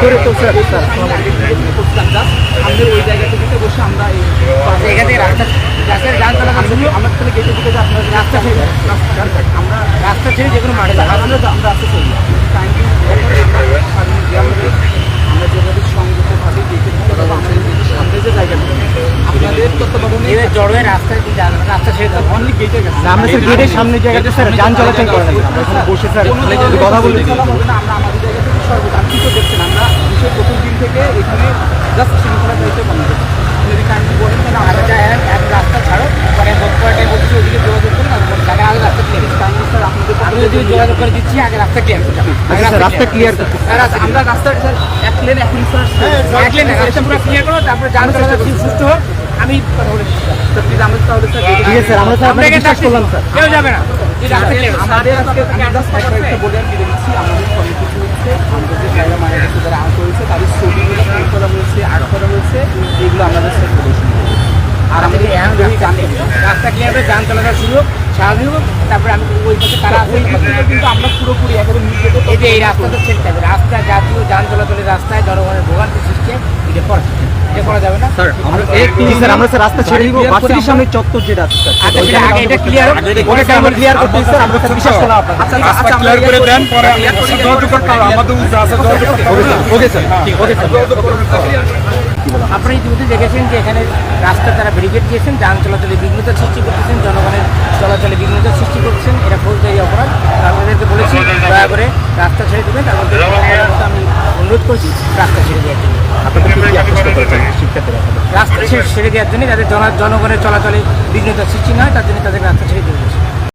ভিতরে তো স্যার আমাদের ওই জায়গা থেকে বসে আমরা এখান থেকে যান চলাচল শুরু আমরা তাহলে গেটের দিকে আপনার রাস্তা ছেড়ে আমরা রাস্তা ছেড়ে যে কোনো মাঠে আমরা রাস্তা চলি আমরা যেভাবে সংযুক্তভাবে গেটের ভিতরে আমাদের সামনে যে জায়গাটা আপনাদের তত্ত্বাবধানে জড়োয় রাস্তায় রাস্তা ছেড়ে দেবো অনলি গেটের কাছে আমরা স্যার গেটের সামনে জায়গাতে স্যার যান চলাচল করেন বসে স্যার কথা বলতে আমরা আমাদের জায়গা থেকে সর্বদা আপনি তো দেখছেন আমরা বিশেষ প্রথম দিন থেকে এখানে জাস্ট শৃঙ্খলা দায়িত্ব পালন করি যদি কাইন্ডলি বলেন কেন আগে এক রাস্তা ছাড়ো পরে বোধকয়টায় বলছি ওদিকে যোগাযোগ করুন আর তাকে আগে রাস্তা ক্লিয়ার কারণ স্যার আপনাদের আমি যদি যোগাযোগ করে দিচ্ছি আগে রাস্তা ক্লিয়ার করতে রাস্তা ক্লিয়ার করতে আমরা রাস্তা স্যার এক লেন এখন স্যার এক লেন রাস্তা পুরো ক্লিয়ার করো তারপরে যান চলাচল সুস্থ হোক আমি কথা বলে স্যার প্লিজ আমরা তাহলে স্যার ঠিক আছে স্যার আমরা স্যার আপনাকে বিশ্বাস করলাম স্যার কেউ যাবে না আমাদের আজকে আমি জাস্ট একটা বলে আমি দিয়ে দিচ্ছি আমাদের অনেক কিছু হচ্ছে আমাদের যে জায়গা মারা গেছে যারা আহত হয়েছে তাদের ছবিগুলো প্রিন্ট করা হয়েছে আর্ট করা হয়েছে এগুলো আমাদের স্যার প্রদর্শন করবো আর আমাদের রাস্তা ক্লিয়ার করে যান চলাচল শুরু হোক স্বাভাবিক হোক তারপরে আমি ওই পাশে তারা ওই পাশে কিন্তু আমরা পুরোপুরি একেবারে এই যে এই রাস্তাটা ছেড়ে যাবে রাস্তা জাতীয় যান চলাচলের রাস্তায় জনগণের ভোগান্তি সৃষ্টি এটা করা এটা করা যাবে না স্যার আমরা স্যার আমরা স্যার রাস্তা ছেড়ে দিব বাসের সামনে চত্বর যেটা আছে স্যার আচ্ছা সেটা আগে এটা ক্লিয়ার হোক ওটা আমরা ক্লিয়ার করতে স্যার আমরা স্যার বিশ্বাস করলাম আপনার আচ্ছা ক্লিয়ার করে দেন পরে যোগাযোগ করতে আমাদের আছে ওকে স্যার ওকে স্যার আপনারা ইতিমধ্যে দেখেছেন যে এখানে রাস্তা তারা ব্যারিকেড দিয়েছেন যান চলাচলে বিঘ্নতার সৃষ্টি করতেছেন জনগণের চলাচলে বিঘ্নতার সৃষ্টি করছেন এটা ফৌজদারি অপরাধ আপনাদেরকে বলেছি দয়া করে রাস্তা ছেড়ে দেবেন তারপর আমি অনুরোধ করছি রাস্তা ছেড়ে দেওয়ার জন্য রাস্তা ছেড়ে দেওয়ার জন্য যাতে জনগণের চলাচলে বিঘ্নতার সৃষ্টি নয় তার জন্য তাদের রাস্তা ছেড়ে দিয়ে